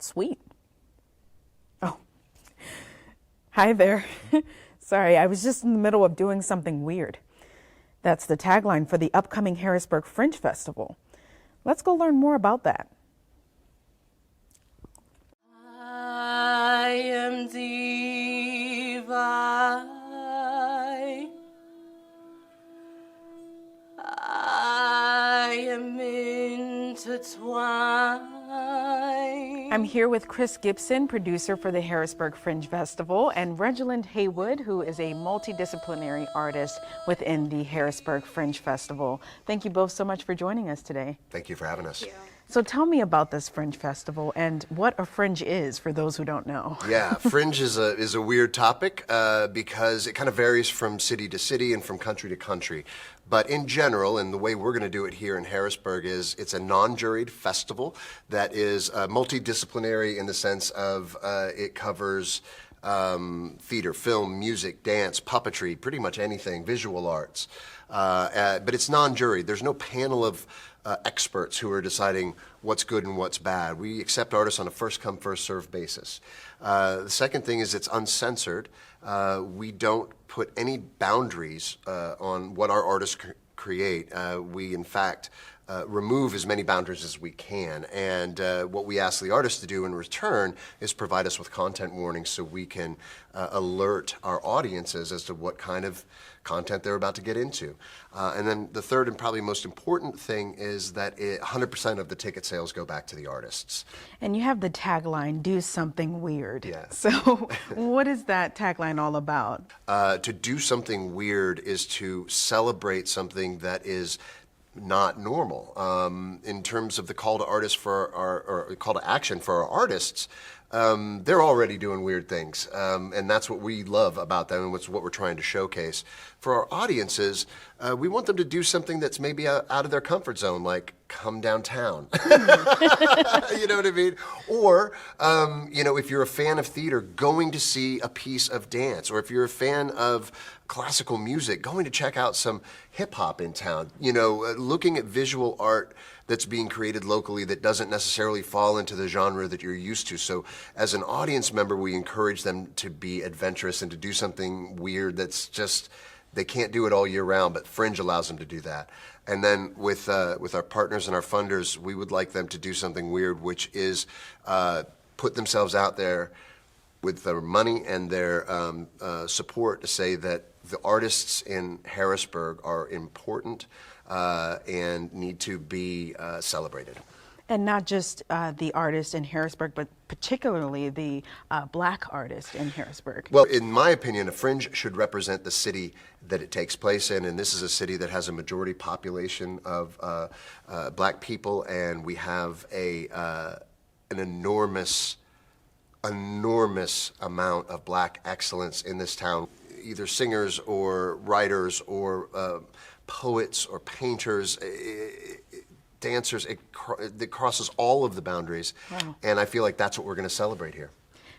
sweet. Oh, hi there. Sorry, I was just in the middle of doing something weird. That's the tagline for the upcoming Harrisburg Fringe Festival. Let's go learn more about that. I am divine. I am intertwined. I'm here with Chris Gibson, producer for the Harrisburg Fringe Festival, and Reginald Haywood, who is a multidisciplinary artist within the Harrisburg Fringe Festival. Thank you both so much for joining us today. Thank you for having us. So tell me about this Fringe Festival and what a fringe is for those who don't know. Yeah, fringe is a weird topic because it kind of varies from city to city and from country to country. But in general, and the way we're going to do it here in Harrisburg is it's a non-juried festival that is multidisciplinary in the sense of it covers theater, film, music, dance, puppetry, pretty much anything, visual arts. But it's non-juried. There's no panel of experts who are deciding what's good and what's bad. We accept artists on a first-come, first-served basis. The second thing is it's uncensored. We don't put any boundaries on what our artists create. We, in fact, remove as many boundaries as we can. And what we ask the artists to do in return is provide us with content warnings so we can alert our audiences as to what kind of content they're about to get into. And then the third and probably most important thing is that 100% of the ticket sales go back to the artists. And you have the tagline, do something weird. Yeah. So what is that tagline all about? To do something weird is to celebrate something that is not normal. In terms of the call to artists for or call to action for our artists, they're already doing weird things, and that's what we love about them and what we're trying to showcase. For our audiences, we want them to do something that's maybe out of their comfort zone, like come downtown. You know what I mean? Or, if you're a fan of theater, going to see a piece of dance, or if you're a fan of classical music, going to check out some hip hop in town, looking at visual art that's being created locally that doesn't necessarily fall into the genre that you're used to. So as an audience member, we encourage them to be adventurous and to do something weird that's just, they can't do it all year round, but Fringe allows them to do that. And then with our partners and our funders, we would like them to do something weird, which is put themselves out there with their money and their support to say that the artists in Harrisburg are important and need to be celebrated. And not just the artist in Harrisburg, but particularly the Black artist in Harrisburg. Well, in my opinion, a fringe should represent the city that it takes place in, and this is a city that has a majority population of Black people, and we have an enormous amount of Black excellence in this town, either singers or writers or poets or painters, dancers. It crosses all of the boundaries. Wow. And I feel like that's what we're going to celebrate here.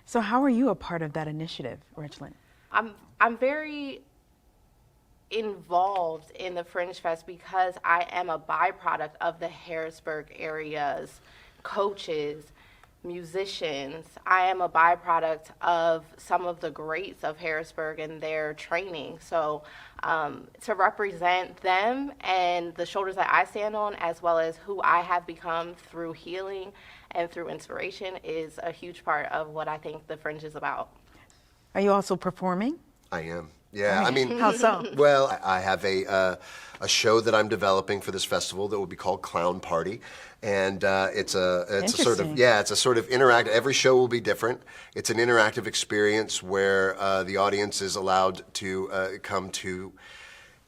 So how are you a part of that initiative, Reginald? I'm very involved in the Fringe Fest because I am a byproduct of the Harrisburg area's coaches, musicians. I am a byproduct of some of the greats of Harrisburg and their training. So to represent them and the shoulders that I stand on, as well as who I have become through healing and through inspiration, is a huge part of what I think the Fringe is about. Are you also performing? I am. Yeah, I mean, how so? Well, I have a show that I'm developing for this festival that will be called Clown Party, and it's a sort of interactive. Every show will be different. It's an interactive experience where the audience is allowed to come to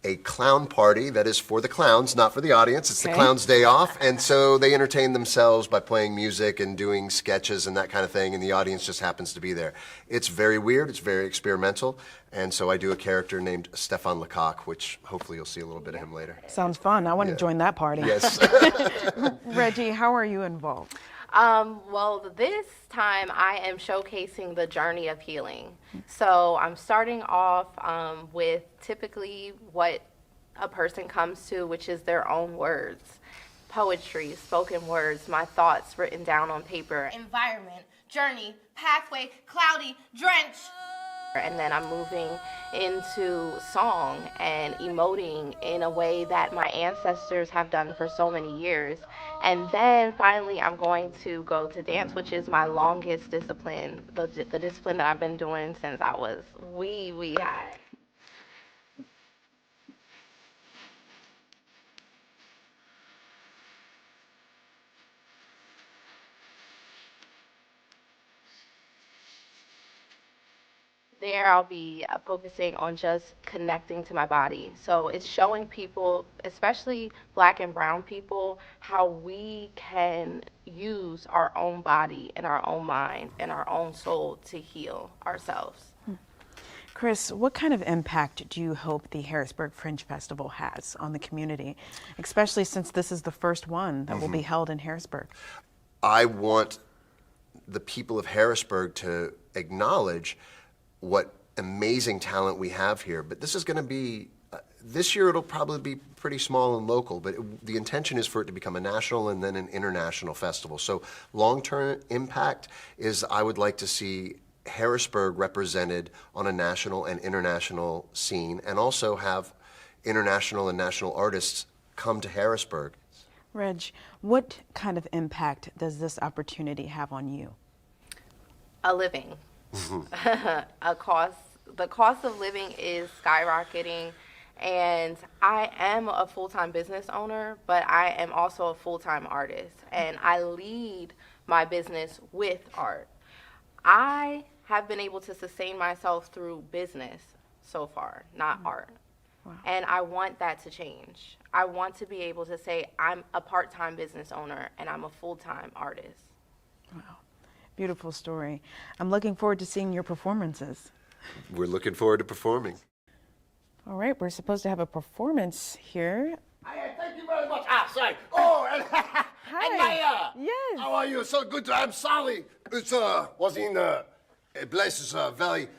a clown party that is for the clowns, not for the audience. It's the clown's day off, and so they entertain themselves by playing music and doing sketches and that kind of thing, and the audience just happens to be there. It's very weird, it's very experimental, and so I do a character named Stefan Lecoq, which hopefully you'll see a little bit of him later. Sounds fun. I want to join that party. Yes. Reggie, how are you involved? Well, this time I am showcasing the journey of healing. So I'm starting off with typically what a person comes to, which is their own words. poetry, spoken words, my thoughts written down on paper. Environment, journey, pathway, cloudy, drench. And then I'm moving into song and emoting in a way that my ancestors have done for so many years. And then finally I'm going to go to dance, which is my longest discipline, the discipline that I've been doing since I was wee high. There I'll be focusing on just connecting to my body. So it's showing people, especially Black and brown people, how we can use our own body and our own mind and our own soul to heal ourselves. Chris, what kind of impact do you hope the Harrisburg Fringe Festival has on the community, especially since this is the first one that will be held in Harrisburg? I want the people of Harrisburg to acknowledge what amazing talent we have here. But this is going to be, this year it'll probably be pretty small and local, but the intention is for it to become a national and then an international festival. So long-term impact is I would like to see Harrisburg represented on a national and international scene, and also have international and national artists come to Harrisburg. Reg, what kind of impact does this opportunity have on you? A living. The cost of living is skyrocketing, and I am a full-time business owner, but I am also a full-time artist, and I lead my business with art. I have been able to sustain myself through business so far, not art. Wow. And I want that to change. I want to be able to say I'm a part-time business owner and I'm a full-time artist. Wow. Beautiful story. I'm looking forward to seeing your performances. We're looking forward to performing. All right, we're supposed to have a performance here. Hi, thank you very much. Sorry. Oh, and, and Maya. Yes. How are you? So good. I'm sorry. It was in places very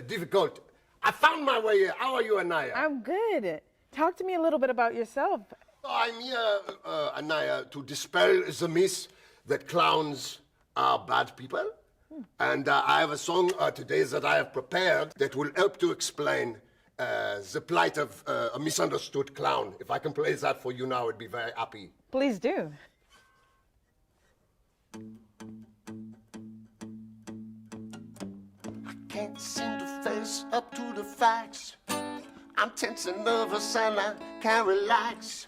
difficult. I found my way here. How are you, Anaya? I'm good. Talk to me a little bit about yourself. I'm here, Anaya, to dispel the myth that clowns are bad people. And I have a song today that I have prepared that will help to explain the plight of a misunderstood clown. If I can play that for you now, I'd be very happy. Please do. Can't seem to face up to the facts. I'm tense and nervous and I can't relax.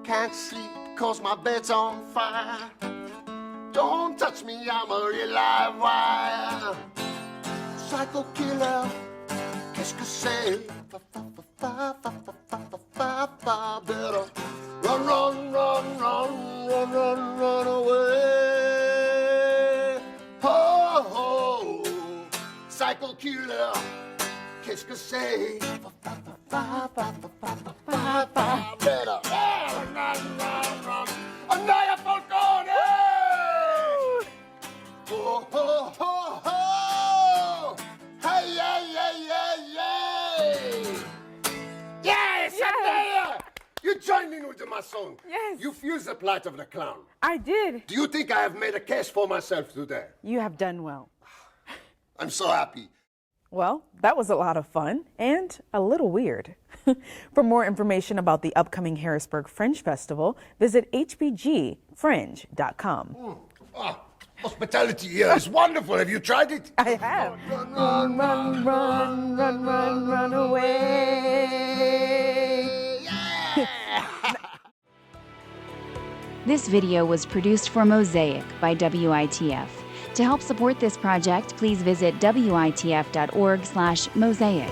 Can't sleep cause my bed's on fire. Don't touch me, I'm a real live wire. Psycho killer, qu'est-ce que c'est? Better run, run, run, run, run, run, run away. Oh, oh. Psycho killer, qu'est-ce que c'est? Better run, run, run, run. Anaya Falcone! Oh, oh, oh, oh! Hey, hey, hey, hey, hey! Yes, Anaya! You joined in with my song. Yes. You fused the plight of the clown. I did. Do you think I have made a case for myself today? You have done well. I'm so happy. Well, that was a lot of fun and a little weird. For more information about the upcoming Harrisburg Fringe Festival, visit hbgfringe.com. Hospitality here is wonderful. Have you tried it? I have. Run, Run, run, run, run, run, run away. This video was produced for Mosaic by WITF. To help support this project, please visit witf.org/mosaic.